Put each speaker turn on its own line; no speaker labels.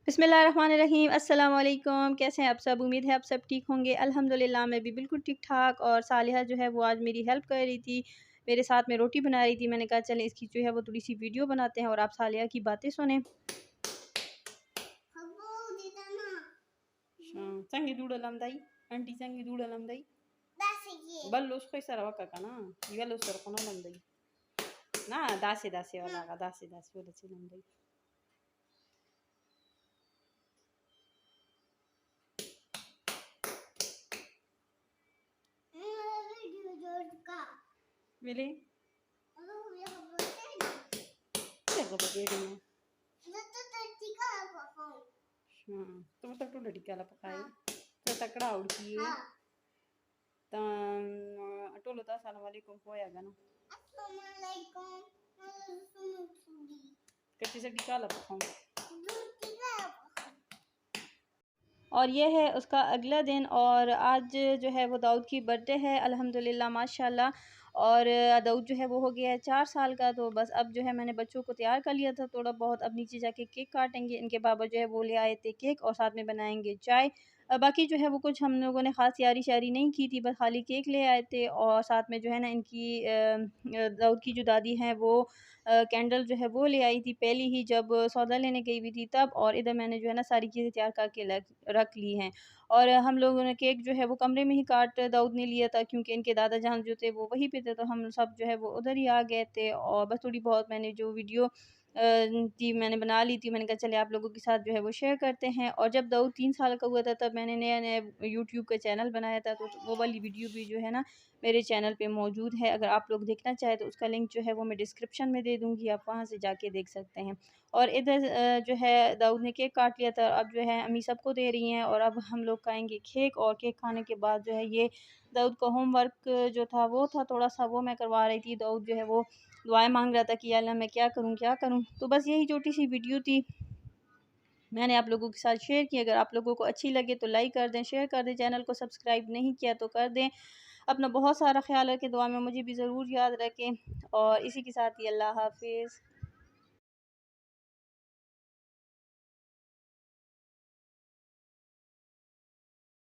बिस्मिल्लाहिर्रहमानिर्रहीम। अस्सलाम वालेकुम। कैसे हैं आप सब? उम्मीद है आप सब ठीक होंगे। अल्हम्दुलिल्लाह मैं भी बिल्कुल ठीक ठाक। और सालिहा जो है वो आज मेरी हेल्प कर रही थी, मेरे साथ में रोटी बना रही थी। मैंने कहा चलें इसकी जो है वो थोड़ी सी वीडियो बनाते हैं और आप सालिहा की बातें सुने। संगी दूडलमदाई आंटी संगी दूडलमदाई बल्लोस कोई सर वका का ना येलो सर कोना लमदाई ना दासे दासे वाला का दासे दासे वाला लमदाई Really? Jaga bagay तुम तक तो लड़की वाला पकाए तो तकड़ा उड़की है तम अटोलो ता सलाम वालेकुम होया गना अस्सलाम वालेकुम कच्ची से टिका ला पकाऊं और ये है उसका अगला दिन। और आज जो है वो दाऊद की बर्थडे है अल्हम्दुलिल्लाह माशाल्लाह। और दाऊद जो है वो हो गया है 4 साल का। तो बस अब जो है मैंने बच्चों को तैयार कर लिया था थोड़ा बहुत। अब नीचे जाके केक काटेंगे। इनके बाबा जो है वो ले आए थे केक और साथ में बनाएंगे चाय। बाकी जो है वो कुछ हम लोगों ने ख़ास तैयारी शारी नहीं की थी, बस खाली केक ले आए थे। और साथ में जो है ना इनकी दाऊद की जो दादी हैं वो कैंडल जो है वो ले आई थी पहले ही जब सौदा लेने गई हुई थी तब। और इधर मैंने जो है ना सारी चीज़ें तैयार करके रख ली हैं। और हम लोगों ने केक जो है वो कमरे में ही काट दाऊद ने लिया था क्योंकि इनके दादा जान जो थे वो वहीं पे थे। तो हम सब जो है वो उधर ही आ गए थे। और बस थोड़ी बहुत मैंने जो वीडियो थी मैंने बना ली थी। मैंने कहा चले आप लोगों के साथ जो है वो शेयर करते हैं। और जब दाऊद 3 साल का हुआ था तब मैंने नया नया यूट्यूब का चैनल बनाया था। तो वो वाली वीडियो भी जो है ना मेरे चैनल पे मौजूद है। अगर आप लोग देखना चाहें तो उसका लिंक जो है वो मैं डिस्क्रिप्शन में दे दूँगी, आप वहाँ से जाके देख सकते हैं। और इधर जो है दाऊद ने केक काट लिया था। अब जो है अम्मी सबको दे रही हैं और अब हम लोग खाएँगे केक। और केक खाने के बाद जो है ये दाऊद का होमवर्क जो था वो था थोड़ा-सा वो मैं करवा रही थी। दाऊद जो है वो दुआएँ माँग रहा था कि या अल्लाह मैं क्या करूँ, क्या करूँ? तो बस यही छोटी-सी वीडियो थी, मैंने आप लोगों के साथ शेयर की। अगर आप लोगों को अच्छी लगे तो लाइक कर दें, शेयर कर दें, चैनल को सब्सक्राइब नहीं किया तो कर दें। अपना बहुत सारा ख़्याल रखें, दुआ में मुझे भी ज़रूर याद रखें। और इसी के साथ ही अल्लाह हाफ़िज़।